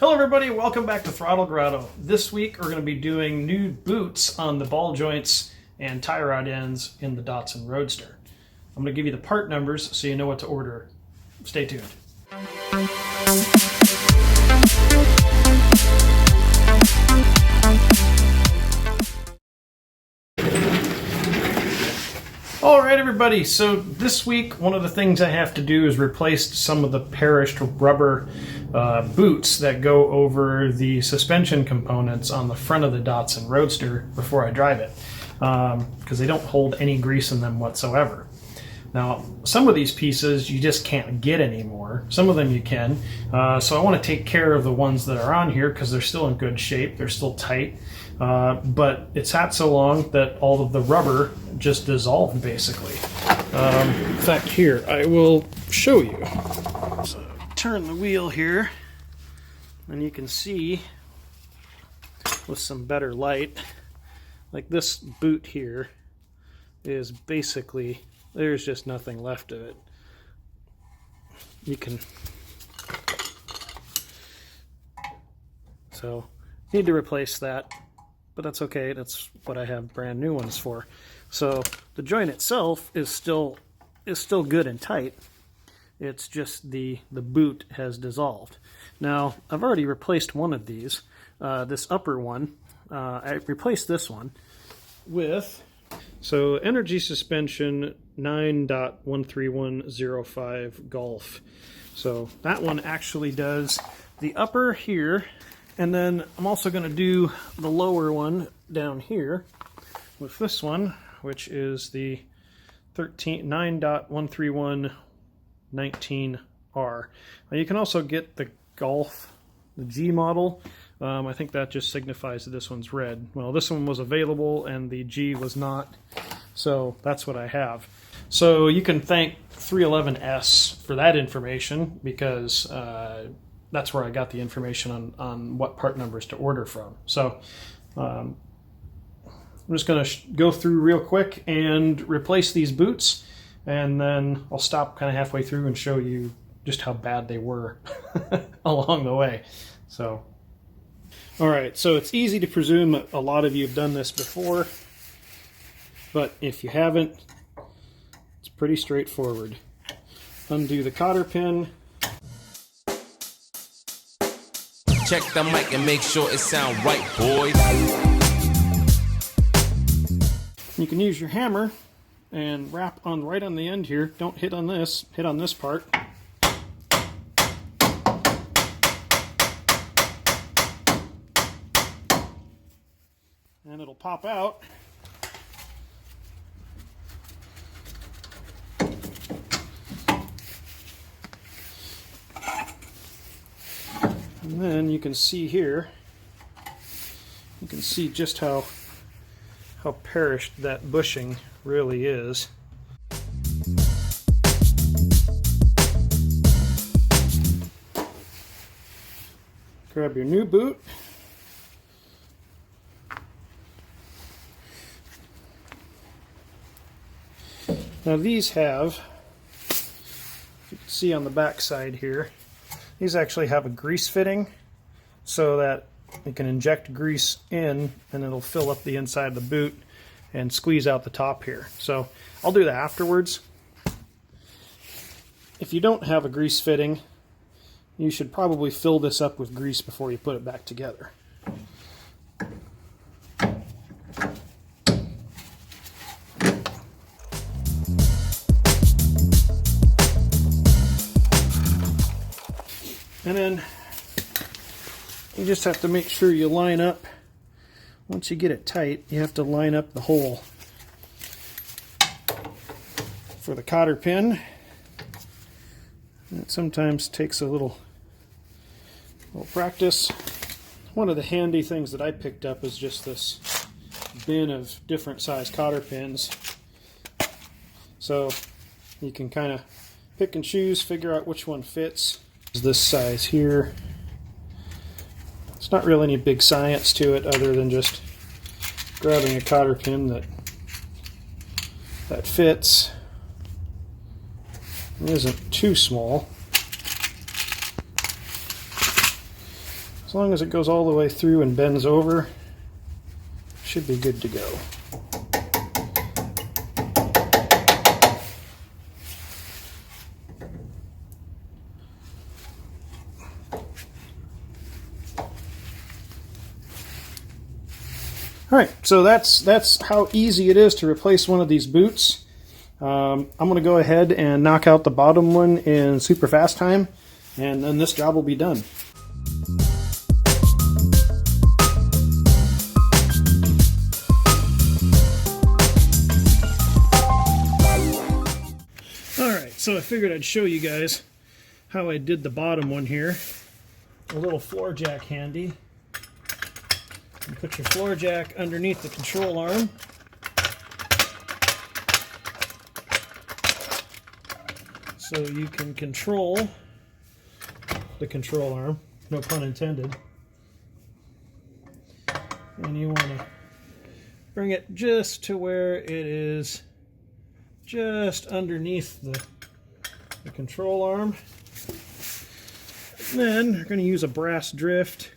Hello everybody, welcome back to Throttle Grotto. This week we're going to be doing new boots on the ball joints and tie rod ends in the Datsun Roadster. I'm going to give you the part numbers so you know what to order. Stay tuned. Alright everybody, so this week one of the things I have to do is replace some of the perished rubber boots that go over the suspension components on the front of the Datsun Roadster before I drive it, because they don't hold any grease in them whatsoever. Now, some of these pieces you just can't get anymore. Some of them you can. So I want to take care of the ones that are on here because they're still in good shape. They're still tight. But it's sat so long that all of the rubber just dissolved, basically. In fact, here, I will show you. So turn the wheel here, and you can see with some better light, like this boot here is basically, there's just nothing left of it. You can, so need to replace that, but that's okay. That's what I have brand new ones for. So the joint itself is still good and tight. It's just the boot has dissolved. Now I've already replaced one of these. This upper one, I replaced this one with Energy Suspension 9.13105 Golf. So that one actually does the upper here, and then I'm also going to do the lower one down here with this one, which is the 9.13119R. Now you can also get the Golf, the G model. I think that just signifies that this one's red. Well, this one was available and the G was not, so that's what I have. So you can thank 311S for that information, because that's where I got the information on what part numbers to order from. So I'm just going to go through real quick and replace these boots, and then I'll stop kind of halfway through and show you just how bad they were along the way. So, all right, so it's easy to presume that a lot of you have done this before, but if you haven't, it's pretty straightforward. Undo the cotter pin. Check the mic and make sure it sound right, boys. You can use your hammer and wrap on right on the end here. Don't hit on this, hit on this part. And it'll pop out. And then you can see here, you can see just how perished that bushing really is. Grab your new boot. Now these have, you can see on the back side here, these actually have a grease fitting so that you can inject grease in and it'll fill up the inside of the boot and squeeze out the top here. So I'll do that afterwards. If you don't have a grease fitting, you should probably fill this up with grease before you put it back together. And then you just have to make sure you line up. Once you get it tight, you have to line up the hole for the cotter pin. It sometimes takes a little practice. One of the handy things that I picked up is just this bin of different size cotter pins. So you can kind of pick and choose, figure out which one fits. This size here. It's not really any big science to it other than just grabbing a cotter pin that fits. It isn't too small. As long as it goes all the way through and bends over, should be good to go. All right, so that's how easy it is to replace one of these boots. I'm going to go ahead and knock out the bottom one in super fast time, and then this job will be done. Alright, so I figured I'd show you guys how I did the bottom one here. A little floor jack handy. You put your floor jack underneath the control arm. So you can control the control arm, no pun intended. And you want to bring it just to where it is just underneath the control arm. And then we're going to use a brass drift,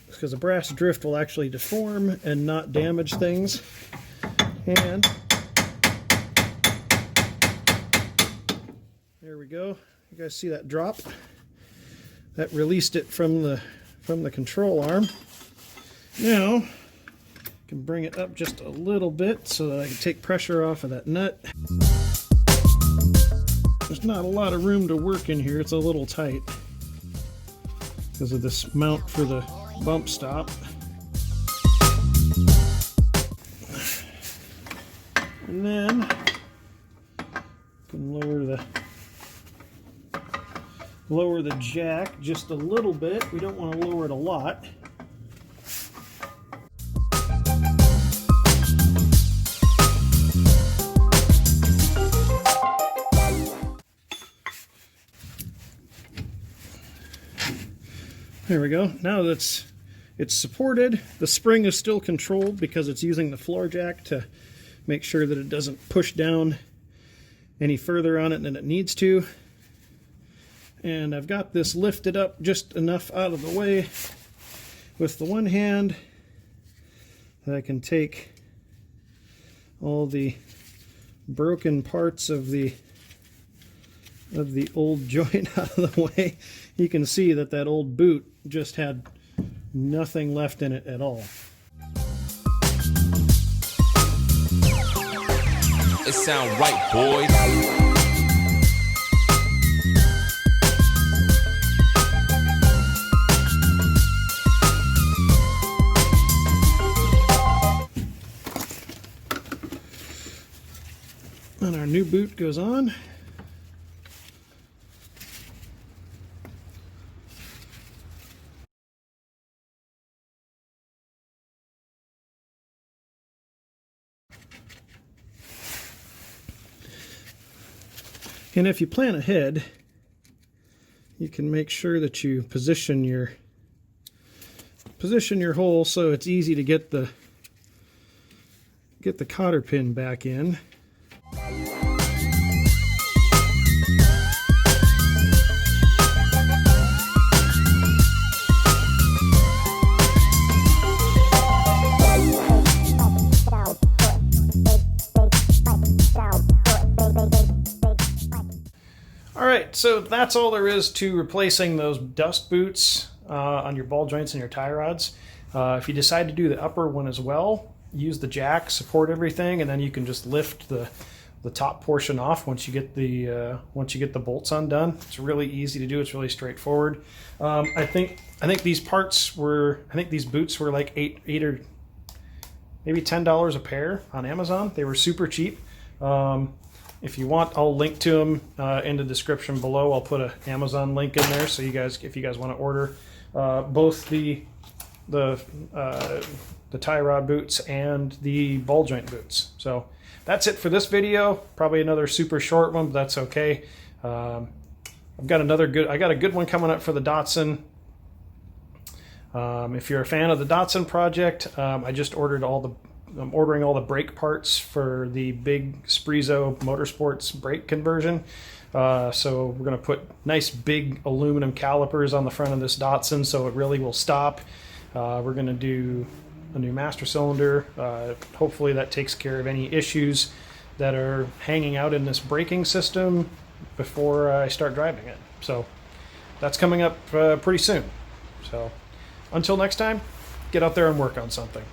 because a brass drift will actually deform and not damage things. And there we go. You guys see that drop? That released it from the control arm. Now I can bring it up just a little bit so that I can take pressure off of that nut. There's not a lot of room to work in here. It's a little tight because of this mount for the bump stop. And then you can lower the jack just a little bit. We don't want to lower it a lot. There we go. Now that it's supported, the spring is still controlled because it's using the floor jack to make sure that it doesn't push down any further on it than it needs to. And I've got this lifted up just enough out of the way with the one hand that I can take all the broken parts of the old joint out of the way. You can see that that old boot just had nothing left in it at all. It sound right, boys. And our new boot goes on. And if you plan ahead, you can make sure that you position your hole so it's easy to get the cotter pin back in. Alright, so that's all there is to replacing those dust boots on your ball joints and your tie rods. If you decide to do the upper one as well, use the jack, support everything, and then you can just lift the top portion off once you get the bolts undone. It's really easy to do. It's really straightforward. I think these boots were like $8 or maybe $10 a pair on Amazon. They were super cheap. If you want, I'll link to them in the description below. I'll put an Amazon link in there, so if you guys want to order both the tie rod boots and the ball joint boots. So that's it for this video. Probably another super short one, but that's okay. I got a good one coming up for the Datsun. If you're a fan of the Datsun project, I'm ordering all the brake parts for the big Spreezo Motorsports brake conversion. So we're going to put nice big aluminum calipers on the front of this Datsun so it really will stop. We're going to do a new master cylinder. Hopefully that takes care of any issues that are hanging out in this braking system before I start driving it. So that's coming up pretty soon. So until next time, get out there and work on something.